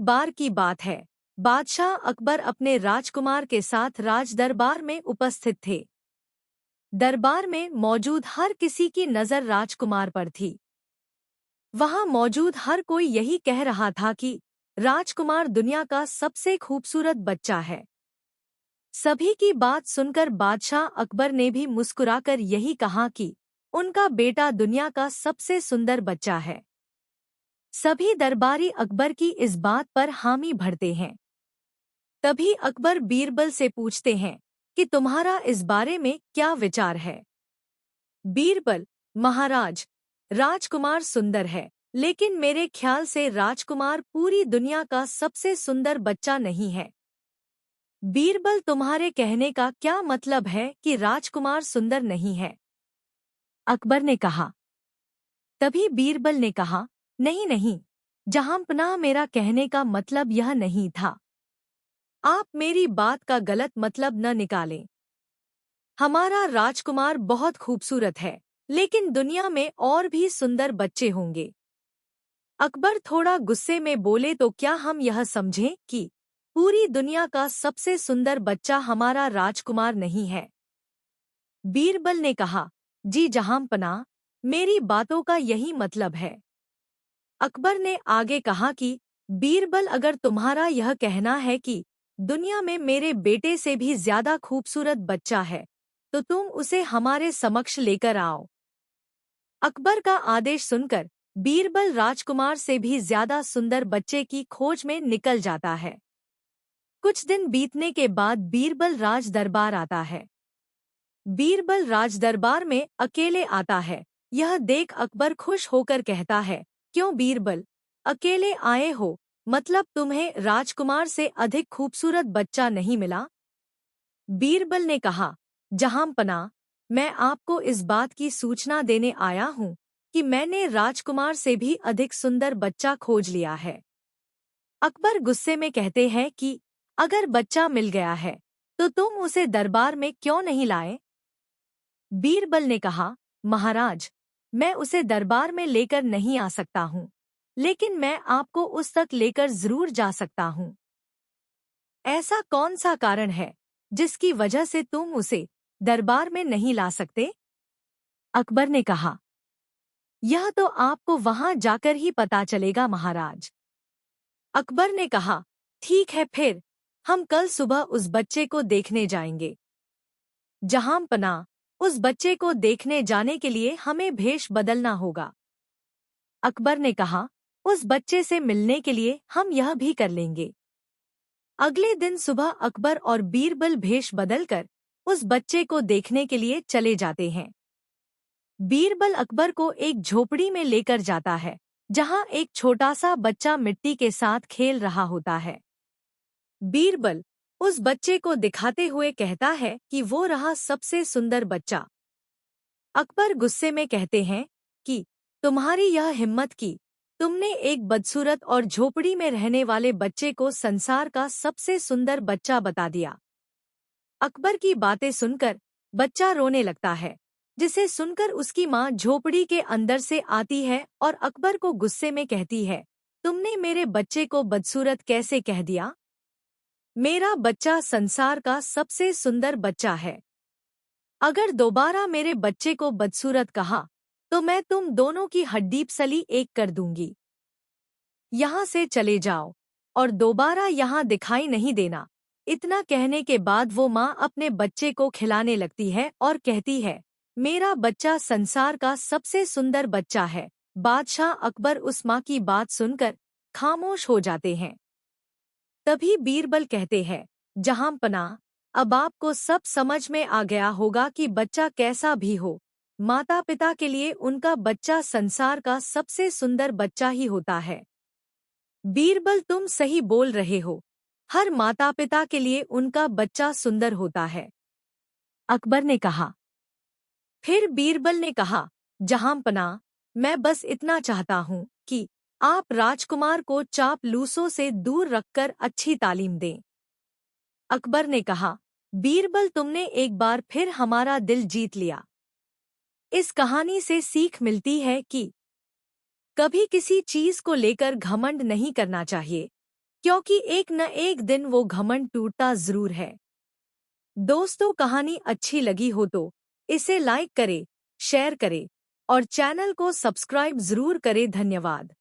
बार की बात है। बादशाह अकबर अपने राजकुमार के साथ राज दरबार में उपस्थित थे। दरबार में मौजूद हर किसी की नजर राजकुमार पर थी। वहां मौजूद हर कोई यही कह रहा था कि राजकुमार दुनिया का सबसे खूबसूरत बच्चा है। सभी की बात सुनकर बादशाह अकबर ने भी मुस्कुराकर यही कहा कि उनका बेटा दुनिया का सबसे सुंदर बच्चा है। सभी दरबारी अकबर की इस बात पर हामी भरते हैं। तभी अकबर बीरबल से पूछते हैं कि तुम्हारा इस बारे में क्या विचार है। बीरबल, महाराज, राजकुमार सुंदर है, लेकिन मेरे ख्याल से राजकुमार पूरी दुनिया का सबसे सुंदर बच्चा नहीं है। बीरबल, तुम्हारे कहने का क्या मतलब है कि राजकुमार सुंदर नहीं है? अकबर ने कहा। तभी बीरबल ने कहा, नहीं नहीं, जहांपनाह, मेरा कहने का मतलब यह नहीं था। आप मेरी बात का गलत मतलब न निकालें। हमारा राजकुमार बहुत खूबसूरत है, लेकिन दुनिया में और भी सुंदर बच्चे होंगे। अकबर थोड़ा गुस्से में बोले, तो क्या हम यह समझें कि पूरी दुनिया का सबसे सुंदर बच्चा हमारा राजकुमार नहीं है? बीरबल ने कहा, जी जहांपनाह, मेरी बातों का यही मतलब है। अकबर ने आगे कहा कि बीरबल, अगर तुम्हारा यह कहना है कि दुनिया में मेरे बेटे से भी ज्यादा खूबसूरत बच्चा है, तो तुम उसे हमारे समक्ष लेकर आओ। अकबर का आदेश सुनकर बीरबल राजकुमार से भी ज्यादा सुंदर बच्चे की खोज में निकल जाता है। कुछ दिन बीतने के बाद बीरबल राज दरबार आता है। बीरबल राज दरबार में अकेले आता है। यह देख अकबर खुश होकर कहता है, क्यों बीरबल, अकेले आए हो? मतलब तुम्हें राजकुमार से अधिक खूबसूरत बच्चा नहीं मिला? बीरबल ने कहा, जहांपनाह, मैं आपको इस बात की सूचना देने आया हूँ कि मैंने राजकुमार से भी अधिक सुंदर बच्चा खोज लिया है। अकबर गुस्से में कहते हैं कि अगर बच्चा मिल गया है, तो तुम उसे दरबार में क्यों नहीं लाए? बीरबल ने कहा, महाराज, मैं उसे दरबार में लेकर नहीं आ सकता हूँ, लेकिन मैं आपको उस तक लेकर जरूर जा सकता हूँ। ऐसा कौन सा कारण है जिसकी वजह से तुम उसे दरबार में नहीं ला सकते? अकबर ने कहा, यह तो आपको वहां जाकर ही पता चलेगा महाराज। अकबर ने कहा, ठीक है, फिर हम कल सुबह उस बच्चे को देखने जाएंगे। जहांपनाह, उस बच्चे को देखने जाने के लिए हमें भेष बदलना होगा। अकबर ने कहा, उस बच्चे से मिलने के लिए हम यह भी कर लेंगे। अगले दिन सुबह अकबर और बीरबल भेष बदलकर उस बच्चे को देखने के लिए चले जाते हैं। बीरबल अकबर को एक झोपड़ी में लेकर जाता है, जहां एक छोटा सा बच्चा मिट्टी के साथ खेल रहा होता है। बीरबल उस बच्चे को दिखाते हुए कहता है कि वो रहा सबसे सुंदर बच्चा। अकबर गुस्से में कहते हैं कि तुम्हारी यह हिम्मत की तुमने एक बदसूरत और झोपड़ी में रहने वाले बच्चे को संसार का सबसे सुंदर बच्चा बता दिया। अकबर की बातें सुनकर बच्चा रोने लगता है, जिसे सुनकर उसकी माँ झोपड़ी के अंदर से आती है और अकबर को गुस्से में कहती है, तुमने मेरे बच्चे को बदसूरत कैसे कह दिया? मेरा बच्चा संसार का सबसे सुंदर बच्चा है। अगर दोबारा मेरे बच्चे को बदसूरत कहा, तो मैं तुम दोनों की हड्डी सली एक कर दूंगी। यहाँ से चले जाओ और दोबारा यहाँ दिखाई नहीं देना। इतना कहने के बाद वो माँ अपने बच्चे को खिलाने लगती है और कहती है, मेरा बच्चा संसार का सबसे सुंदर बच्चा है। बादशाह अकबर उस माँ की बात सुनकर खामोश हो जाते हैं। तभी बीरबल कहते हैं, जहांपनाह, अब आपको सब समझ में आ गया होगा कि बच्चा कैसा भी हो, माता पिता के लिए उनका बच्चा संसार का सबसे सुंदर बच्चा ही होता है। बीरबल, तुम सही बोल रहे हो, हर माता पिता के लिए उनका बच्चा सुंदर होता है। अकबर ने कहा। फिर बीरबल ने कहा, जहांपनाह, मैं बस इतना चाहता हूँ कि आप राजकुमार को चापलूसों से दूर रखकर अच्छी तालीम दें। अकबर ने कहा, बीरबल, तुमने एक बार फिर हमारा दिल जीत लिया। इस कहानी से सीख मिलती है कि कभी किसी चीज को लेकर घमंड नहीं करना चाहिए। क्योंकि एक न एक दिन वो घमंड टूटता जरूर है। दोस्तों, कहानी अच्छी लगी हो तो इसे लाइक करें, शेयर करें और चैनल को सब्सक्राइब जरूर करें। धन्यवाद।